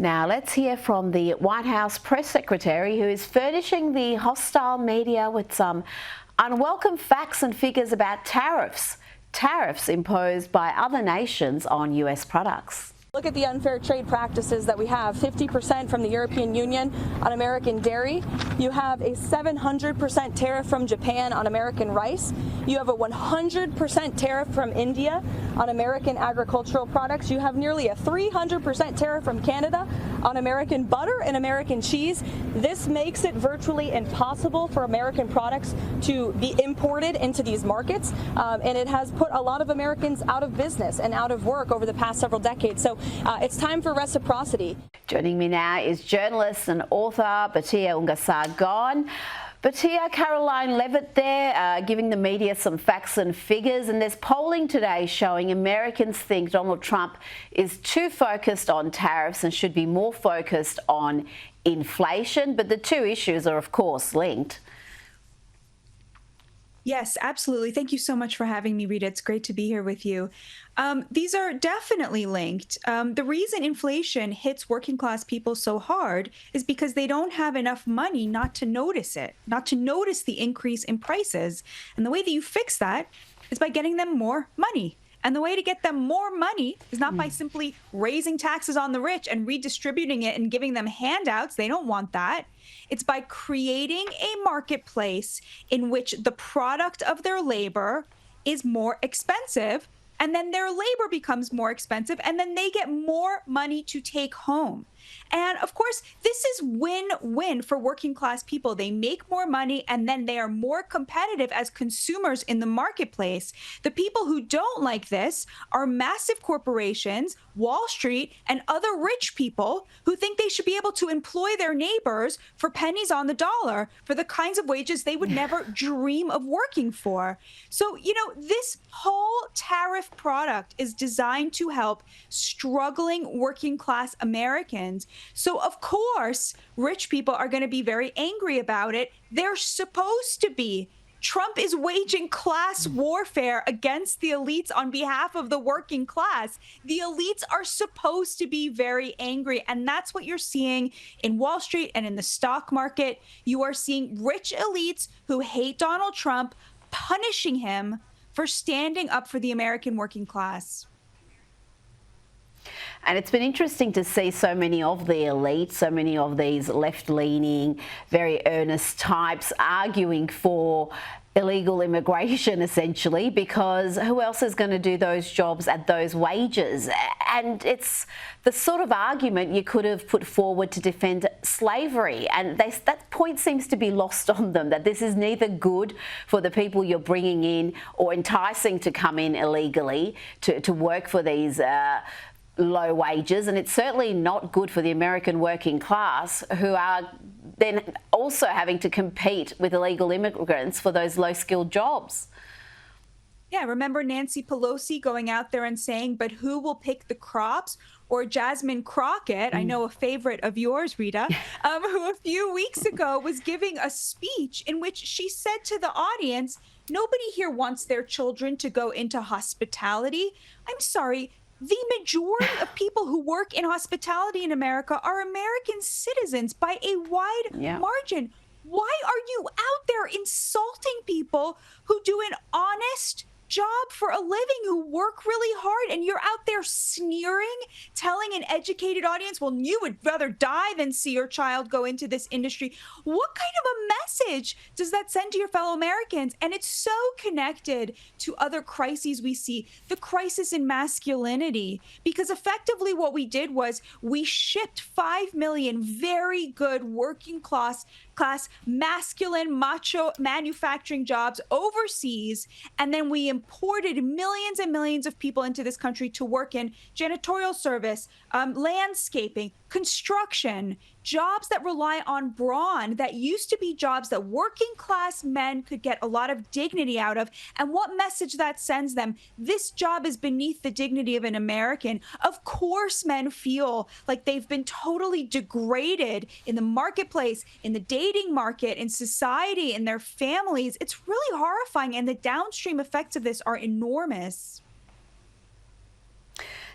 Now, let's hear from the White House press secretary, who is furnishing the hostile media with some unwelcome facts and figures about tariffs imposed by other nations on US products. Look at the unfair trade practices that we have. 50% from the European Union on American dairy. You have a 700% tariff from Japan on American rice. You have a 100% tariff from India on American agricultural products. You have nearly a 300% tariff from Canada on American butter and American cheese. This makes it virtually impossible for American products to be imported into these markets, and it has put a lot of Americans out of business and out of work over the past several decades. So it's time for reciprocity. Joining me now is journalist and author Batya Ungar-Sargon. Batya, Caroline Levitt there giving the media some facts and figures, and there's polling today showing Americans think Donald Trump is too focused on tariffs and should be more focused on inflation, but the two issues are of course linked. Yes, absolutely. Thank you so much for having me, Rita. It's great to be here with you. These are definitely linked. The reason inflation hits working class people so hard is because they don't have enough money not to notice it, not to notice the increase in prices. And the way that you fix that is by getting them more money. And the way to get them more money is not by simply raising taxes on the rich and redistributing it and giving them handouts. They don't want that. It's by creating a marketplace in which the product of their labor is more expensive, and then their labor becomes more expensive, and then they get more money to take home. And of course, this is win-win for working class people. They make more money, and then they are more competitive as consumers in the marketplace. The people who don't like this are massive corporations, Wall Street, and other rich people who think they should be able to employ their neighbors for pennies on the dollar for the kinds of wages they would never dream of working for. So, this whole tariff product is designed to help struggling working class Americans. So, of course, rich people are going to be very angry about it. They're supposed to be. Trump is waging class warfare against the elites on behalf of the working class. The elites are supposed to be very angry, and that's what you're seeing in Wall Street and in the stock market. You are seeing rich elites who hate Donald Trump punishing him for standing up for the American working class. And it's been interesting to see so many of the elites, so many of these left-leaning, very earnest types arguing for illegal immigration, essentially, because who else is going to do those jobs at those wages? And it's the sort of argument you could have put forward to defend slavery. And that point seems to be lost on them, that this is neither good for the people you're bringing in or enticing to come in illegally to work for these low wages, and it's certainly not good for the American working class, who are then also having to compete with illegal immigrants for those low-skilled jobs. Yeah, remember Nancy Pelosi going out there and saying, but who will pick the crops? Or Jasmine Crockett, I know a favorite of yours, Rita, who a few weeks ago was giving a speech in which she said to the audience, nobody here wants their children to go into hospitality. I'm sorry. The majority of people who work in hospitality in America are American citizens by a wide margin. Why are you out there insulting people who do an honest job for a living, who work really hard, and you're out there sneering, telling an educated audience, well, you would rather die than see your child go into this industry? What kind of a message does that send to your fellow Americans? And it's so connected to other crises we see, the crisis in masculinity, because effectively what we did was we shipped 5 million very good working class masculine macho manufacturing jobs overseas, and then we imported millions and millions of people into this country to work in janitorial service, landscaping, construction, jobs that rely on brawn, that used to be jobs that working class men could get a lot of dignity out of. And what message that sends them? This job is beneath the dignity of an American. Of course, men feel like they've been totally degraded in the marketplace, in the dating market, in society, in their families. It's really horrifying, and the downstream effects of this are enormous.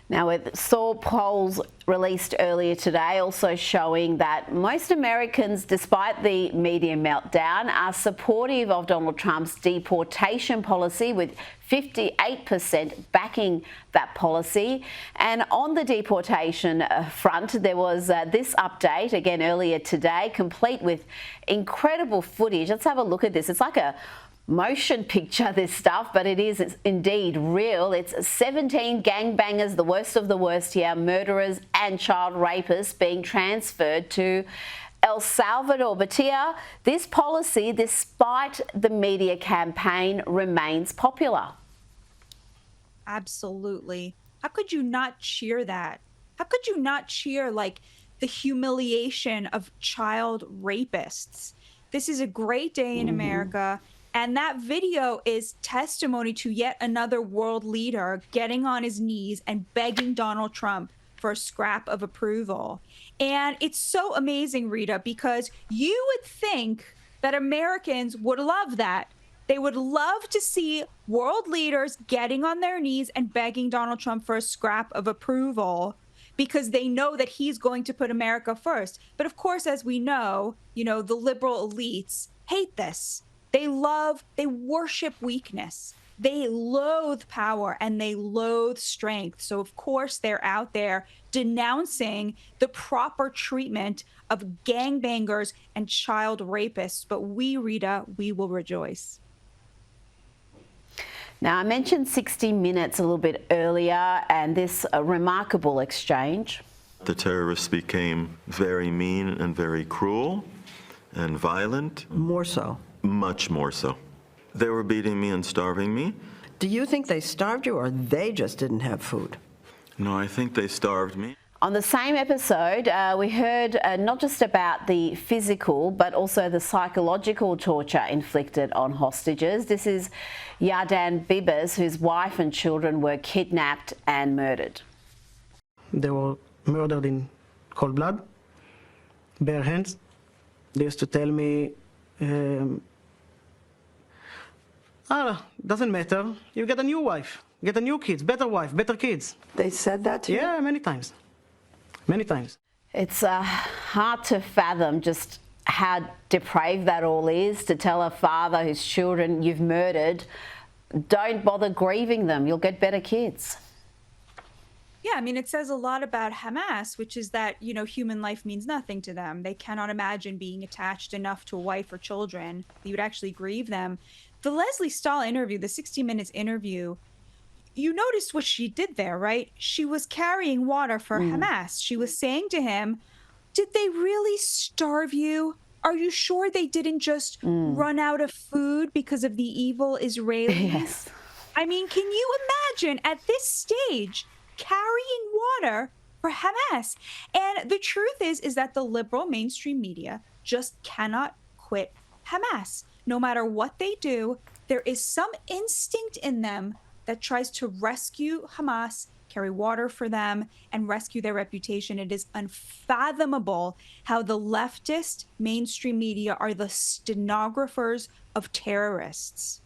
Now, with saw polls released earlier today also showing that most Americans, despite the media meltdown, are supportive of Donald Trump's deportation policy, with 58% backing that policy. And on the deportation front, there was this update again earlier today, complete with incredible footage. Let's have a look at this. It's like a motion picture, this stuff, but it's indeed real. It's 17 gangbangers, the worst of the worst here, murderers and child rapists, being transferred to El Salvador. Batya, this policy, despite the media campaign, remains popular. Absolutely. How could you not cheer that? How could you not cheer like the humiliation of child rapists? This is a great day in America. And that video is testimony to yet another world leader getting on his knees and begging Donald Trump for a scrap of approval. And it's so amazing, Rita, because you would think that Americans would love that. They would love to see world leaders getting on their knees and begging Donald Trump for a scrap of approval, because they know that he's going to put America first. But of course, as we know, the liberal elites hate this. They worship weakness. They loathe power and they loathe strength. So of course they're out there denouncing the proper treatment of gangbangers and child rapists. But we, Rita, we will rejoice. Now, I mentioned 60 Minutes a little bit earlier and this remarkable exchange. The terrorists became very mean and very cruel and violent. More so. Much more so. They were beating me and starving me. Do you think they starved you or they just didn't have food? No, I think they starved me. On the same episode, we heard not just about the physical, but also the psychological torture inflicted on hostages. This is Yardan Bibas, whose wife and children were kidnapped and murdered. They were murdered in cold blood, bare hands. They used to tell me, doesn't matter. You get a new wife, get a new kids, better wife, better kids. They said that to you? Yeah, many times. Many times. It's hard to fathom just how depraved that all is, to tell a father whose children you've murdered, don't bother grieving them, you'll get better kids. Yeah, I mean, it says a lot about Hamas, which is that, human life means nothing to them. They cannot imagine being attached enough to a wife or children that you would actually grieve them. The Lesley Stahl interview, the 60 Minutes interview, you noticed what she did there, right? She was carrying water for Hamas. She was saying to him, did they really starve you? Are you sure they didn't just run out of food because of the evil Israelis? Yes. I mean, can you imagine at this stage carrying water for Hamas? And the truth is that the liberal mainstream media just cannot quit Hamas. No matter what they do, there is some instinct in them that tries to rescue Hamas, carry water for them, and rescue their reputation. It is unfathomable how the leftist mainstream media are the stenographers of terrorists.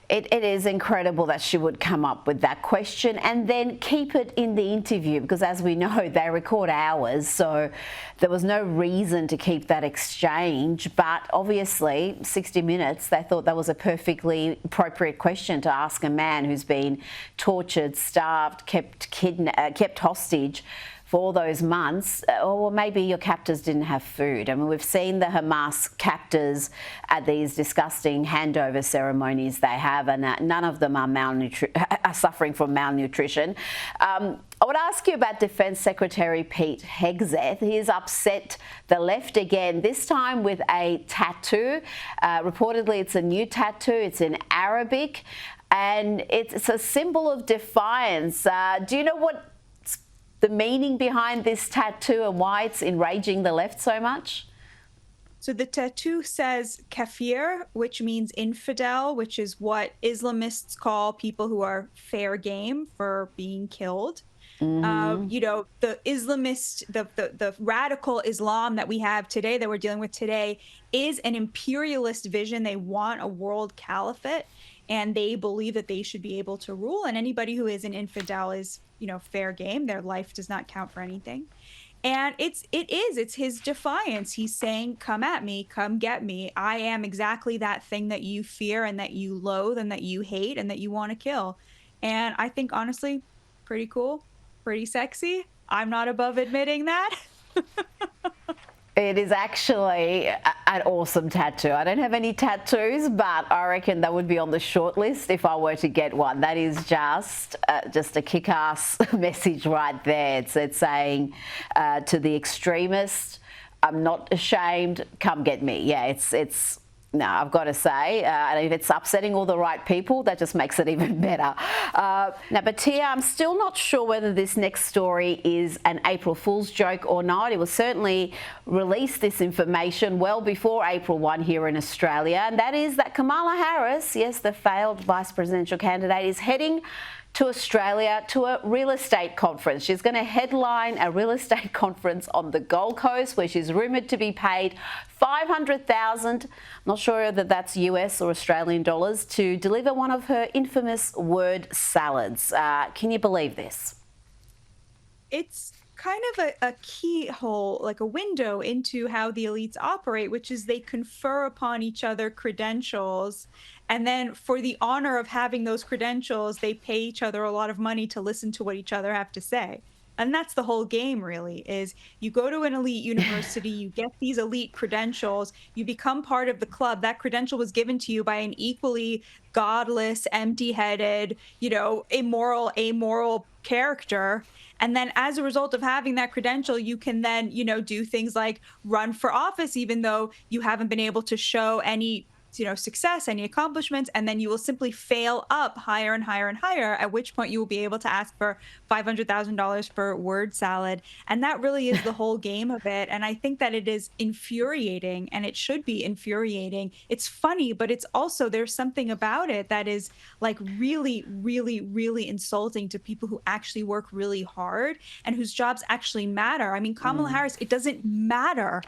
It is incredible that she would come up with that question and then keep it in the interview, because as we know, they record hours, so there was no reason to keep that exchange. But obviously, 60 Minutes, they thought that was a perfectly appropriate question to ask a man who's been tortured, starved, kept hostage for all those months. Or maybe your captors didn't have food. I mean, we've seen the Hamas captors at these disgusting handover ceremonies they have, and none of them are suffering from malnutrition. I would ask you about Defence Secretary Pete Hegseth. He's upset the left again, this time with a tattoo. Reportedly, it's a new tattoo. It's in Arabic, and it's a symbol of defiance. Do you know what the meaning behind this tattoo and why it's enraging the left so much? So the tattoo says kafir, which means infidel, which is what Islamists call people who are fair game for being killed. The Islamist, the radical Islam that we have today, that we're dealing with today, is an imperialist vision. They want a world caliphate. and they believe that they should be able to rule. And anybody who is an infidel is, fair game. Their life does not count for anything. And it's his defiance. He's saying, come at me, come get me. I am exactly that thing that you fear and that you loathe and that you hate and that you want to kill. And I think, honestly, pretty cool, pretty sexy. I'm not above admitting that. It is actually an awesome tattoo. I don't have any tattoos, but I reckon that would be on the short list if I were to get one. That is just a kick-ass message right there. It's saying to the extremist, I'm not ashamed, come get me. Yeah, it's no, I've got to say, and if it's upsetting all the right people, that just makes it even better. Now, Batya, I'm still not sure whether this next story is an April Fool's joke or not. It was certainly released, this information, well before April 1 here in Australia, and that is that Kamala Harris, yes, the failed vice presidential candidate, is heading to Australia to a real estate conference. She's going to headline a real estate conference on the Gold Coast where she's rumoured to be paid $500,000, I'm not sure whether that's US or Australian dollars, to deliver one of her infamous word salads. Can you believe this? It's kind of a keyhole, like a window into how the elites operate, which is they confer upon each other credentials. And then for the honor of having those credentials, they pay each other a lot of money to listen to what each other have to say. And that's the whole game, really, is you go to an elite university, you get these elite credentials, you become part of the club. That credential was given to you by an equally godless, empty-headed, immoral, amoral character. And then as a result of having that credential, you can then, do things like run for office, even though you haven't been able to show any success, any accomplishments, and then you will simply fail up higher and higher and higher, at which point you will be able to ask for $500,000 for word salad. And that really is the whole game of it. And I think that it is infuriating, and it should be infuriating. It's funny, but it's also, there's something about it that is like really, really, really insulting to people who actually work really hard and whose jobs actually matter. I mean, Kamala Harris, it doesn't matter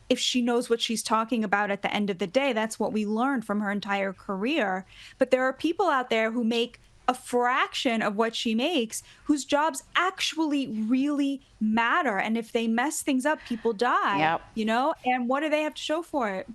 if she knows what she's talking about at the end of the day. That's what we learned from her entire career. But there are people out there who make a fraction of what she makes, whose jobs actually really matter. And if they mess things up, people die, and what do they have to show for it?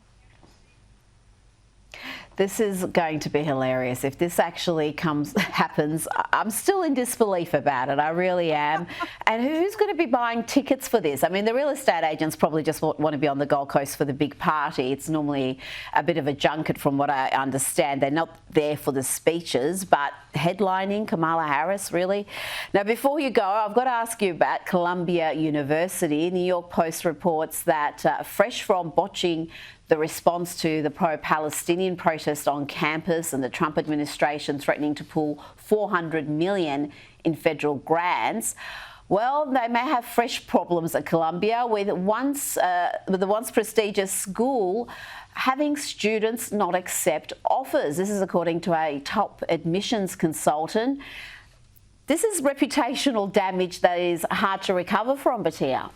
This is going to be hilarious. If this actually happens, I'm still in disbelief about it. I really am. And who's going to be buying tickets for this? I mean, the real estate agents probably just want to be on the Gold Coast for the big party. It's normally a bit of a junket from what I understand. They're not there for the speeches, but headlining Kamala Harris, really? Now, before you go, I've got to ask you about Columbia University. New York Post reports that fresh from botching the response to the pro-Palestinian protest on campus and the Trump administration threatening to pull $400 million in federal grants, well, they may have fresh problems at Columbia with the once prestigious school having students not accept offers. This is according to a top admissions consultant. This is reputational damage that is hard to recover from, Batya.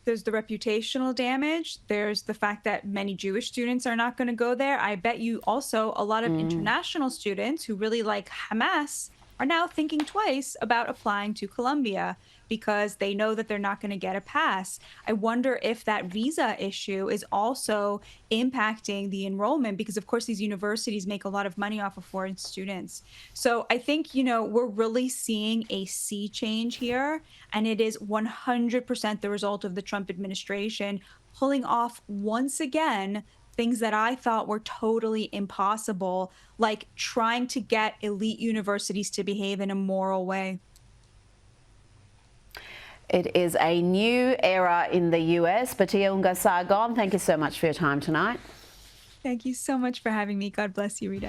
There's the reputational damage. There's the fact that many Jewish students are not going to go there. I bet you also a lot of international students who really like Hamas are now thinking twice about applying to Columbia because they know that they're not going to get a pass. I wonder if that visa issue is also impacting the enrollment because, of course, these universities make a lot of money off of foreign students. So I think, we're really seeing a sea change here, and it is 100% the result of the Trump administration pulling off once again things that I thought were totally impossible, like trying to get elite universities to behave in a moral way. It is a new era in the US. Batya Ungar-Sargon, thank you so much for your time tonight. Thank you so much for having me. God bless you, Rita.